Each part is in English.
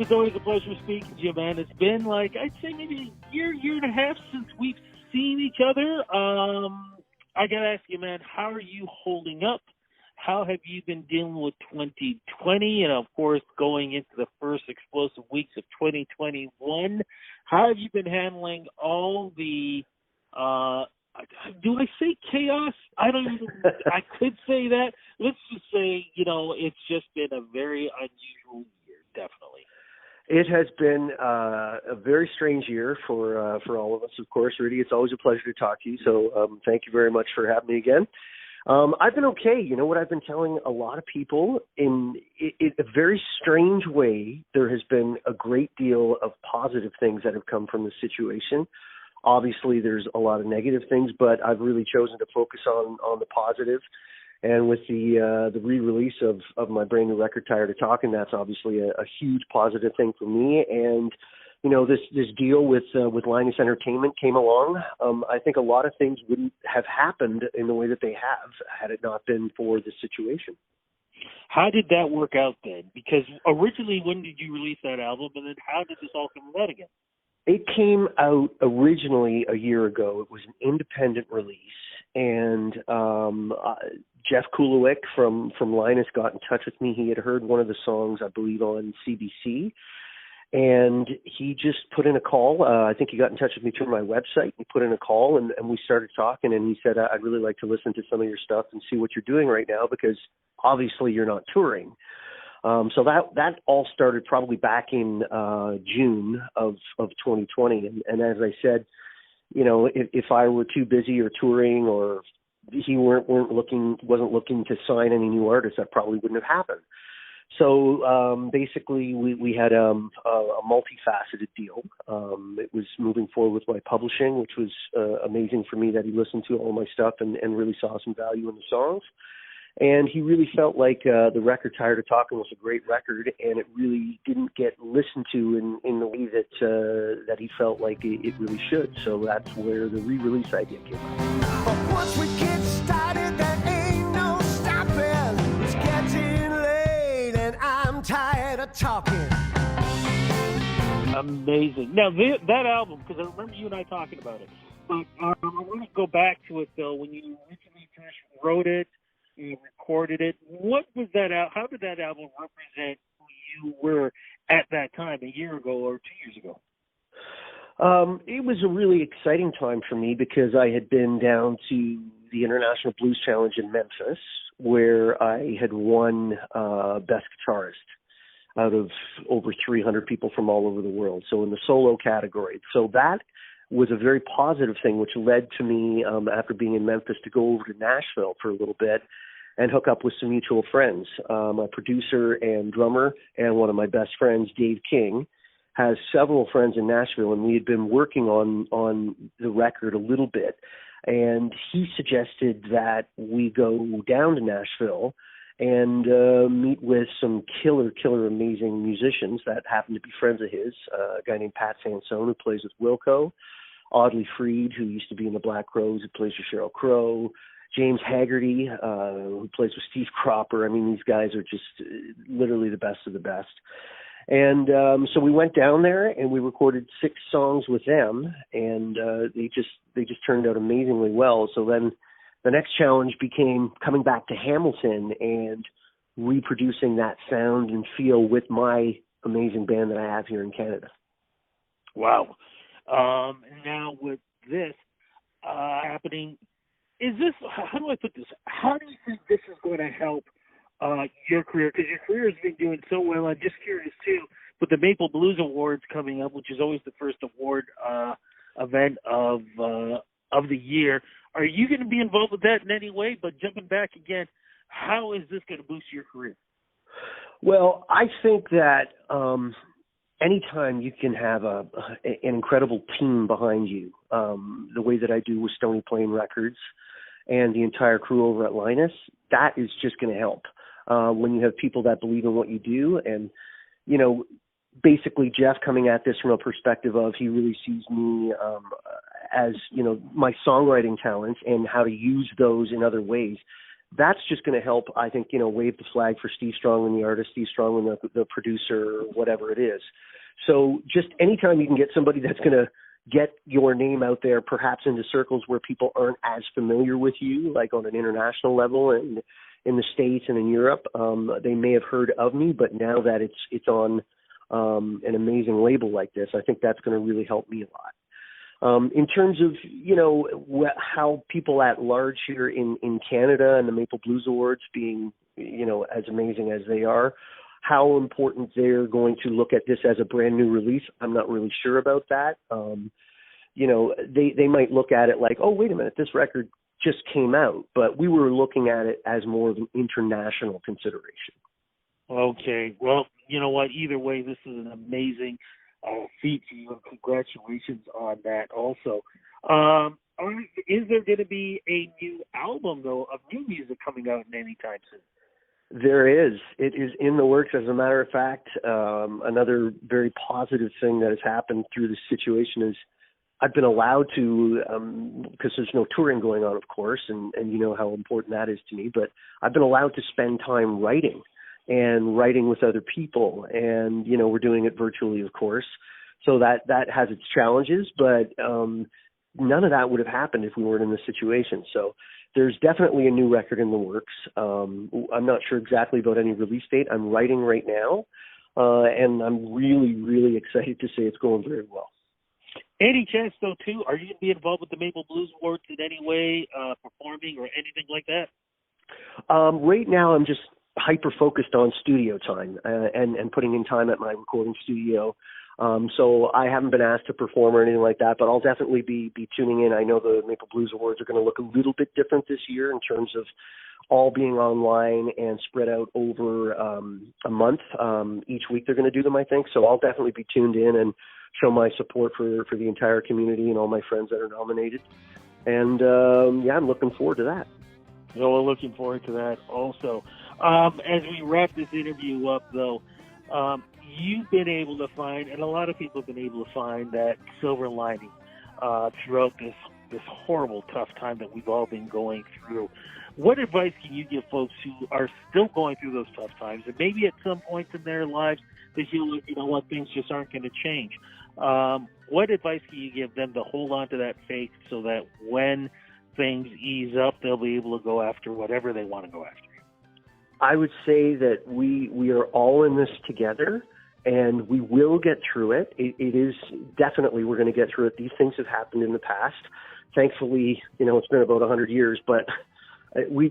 it's always a pleasure speaking to you, man. It's been like, I'd say maybe a year and a half since we've seen each other. I got to ask you, man, how are you holding up? How have you been dealing with 2020 and, of course, going into the first explosive weeks of 2021? How have you been handling all the, do I say chaos? I could say that. Let's just say, it's just been a very unusual year, definitely. It has been a very strange year for all of us, of course, Rudy. It's always a pleasure to talk to you, so thank you very much for having me again. I've been okay. You know what I've been telling a lot of people? In a very strange way, there has been a great deal of positive things that have come from the situation. Obviously, there's a lot of negative things, but I've really chosen to focus on the positive. And with the re-release of my brand new record, Tired of Talkin', that's obviously a huge positive thing for me. And this deal with Linus Entertainment came along. I think a lot of things wouldn't have happened in the way that they have had it not been for this situation. How did that work out then? Because originally, when did you release that album, and then how did this all come about again? It came out originally a year ago. It was an independent release, and Jeff Kulowick from Linus got in touch with me. He had heard one of the songs, I believe, on CBC, and he just put in a call. I think he got in touch with me through my website. He put in a call, and we started talking, and he said, I'd really like to listen to some of your stuff and see what you're doing right now, because obviously you're not touring. So that all started probably back in June of 2020. And as I said, if I were too busy or touring, or he wasn't looking to sign any new artists, that probably wouldn't have happened. So basically, we had a multifaceted deal. It was moving forward with my publishing, which was amazing for me that he listened to all my stuff and really saw some value in the songs. And he really felt like the record Tired of Talkin' was a great record, and it really didn't get listened to in the way that he felt like it really should. So that's where the re-release idea came out. But once we get started, there ain't no stopping. It's getting late, and I'm tired of talking. Amazing. Now, that album, because I remember you and I talking about it, but I want to go back to it, though, when you originally first wrote it, you recorded it. What was that out? How did that album represent who you were at that time, a year ago or 2 years ago? It was a really exciting time for me because I had been down to the International Blues Challenge in Memphis, where I had won Best Guitarist out of over 300 people from all over the world. So in the solo category. So that was a very positive thing, which led to me, after being in Memphis, to go over to Nashville for a little bit and hook up with some mutual friends. My producer and drummer and one of my best friends, Dave King, has several friends in Nashville, and we had been working on the record a little bit. And he suggested that we go down to Nashville and meet with some killer, amazing musicians that happen to be friends of his, a guy named Pat Sansone, who plays with Wilco, Audley Freed, who used to be in the Black Crowes, who plays with Sheryl Crow, James Haggerty, who plays with Steve Cropper. I mean, these guys are just literally the best of the best. And so we went down there and we recorded 6 songs with them, and they just turned out amazingly well. So then the next challenge became coming back to Hamilton and reproducing that sound and feel with my amazing band that I have here in Canada. Wow. Now with this happening, is this, how do I put this? How do you think this is going to help your career? Because your career has been doing so well. I'm just curious too, with the Maple Blues Awards coming up, which is always the first award event of the year. Are you going to be involved with that in any way? But jumping back again, how is this going to boost your career? Well, I think that anytime you can have an incredible team behind you, the way that I do with Stony Plain Records and the entire crew over at Linus, that is just going to help. When you have people that believe in what you do, and, basically Jeff coming at this from a perspective of he really sees me as, my songwriting talents and how to use those in other ways. that's just going to help, I think, wave the flag for Steve Strongman, the artist, Steve Strongman, the producer, whatever it is. So just anytime you can get somebody that's going to get your name out there, perhaps into circles where people aren't as familiar with you, like on an international level and in the States and in Europe, they may have heard of me, but now that it's on an amazing label like this, I think that's going to really help me a lot. In terms of, how people at large here in Canada and the Maple Blues Awards being, as amazing as they are, how important they're going to look at this as a brand new release, I'm not really sure about that. They might look at it like, oh, wait a minute, this record just came out, but we were looking at it as more of an international consideration. Okay. Well, you know what? Either way, this is an amazing feat for you, and congratulations on that also. Is there going to be a new album, though, of new music coming out anytime soon? There is. It is in the works. As a matter of fact, another very positive thing that has happened through this situation is I've been allowed to, because there's no touring going on, of course, and you know how important that is to me, but I've been allowed to spend time writing with other people. And, we're doing it virtually, of course. So that has its challenges, but none of that would have happened if we weren't in this situation. So there's definitely a new record in the works. I'm not sure exactly about any release date. I'm writing right now, and I'm really, really excited to say it's going very well. Any chance, though, too, are you going to be involved with the Maple Blues Awards in any way, performing or anything like that? Right now, I'm just hyper-focused on studio time and putting in time at my recording studio. So I haven't been asked to perform or anything like that, but I'll definitely be tuning in. I know the Maple Blues Awards are going to look a little bit different this year in terms of all being online and spread out over a month. Each week they're going to do them, I think. So I'll definitely be tuned in and show my support for the entire community and all my friends that are nominated. And, I'm looking forward to that. Well, we're looking forward to that also. As we wrap this interview up, though, you've been able to find, and a lot of people have been able to find, that silver lining throughout this horrible, tough time that we've all been going through. What advice can you give folks who are still going through those tough times, and maybe at some points in their lives they feel like, things just aren't going to change? What advice can you give them to hold on to that faith so that when things ease up, they'll be able to go after whatever they want to go after? I would say that we are all in this together, and we will get through it. It is definitely, we're going to get through it. These things have happened in the past. Thankfully, it's been about 100 years, but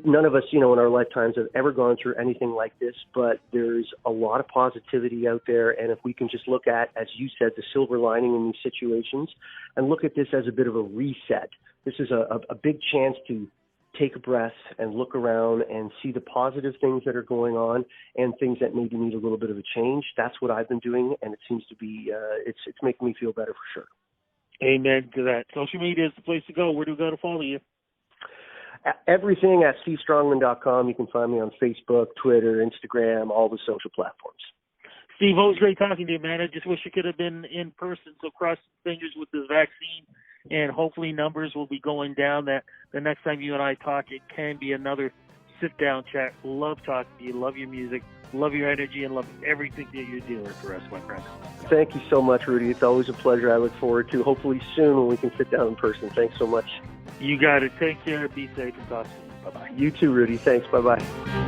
none of us, in our lifetimes have ever gone through anything like this, but there's a lot of positivity out there. And if we can just look at, as you said, the silver lining in these situations and look at this as a bit of a reset, this is a big chance to take a breath and look around and see the positive things that are going on and things that maybe need a little bit of a change. That's what I've been doing, and it seems to be, it's making me feel better for sure. Amen to that. Social media is the place to go. Where do we go to follow you? Everything at stevestrongman.com. You can find me on Facebook, Twitter, Instagram, all the social platforms. Steve, always great talking to you, man. I just wish it could have been in person, so cross fingers with this vaccine, and hopefully numbers will be going down, that the next time you and I talk, it can be another sit-down chat. Love talking to you, love your music, love your energy, and love everything that you're doing for us, my friend. Thank you so much, Rudy. It's always a pleasure. I look forward to hopefully soon when we can sit down in person. Thanks so much. You got it. Take care. Be safe and talk soon. Bye-bye. You too, Rudy. Thanks. Bye-bye.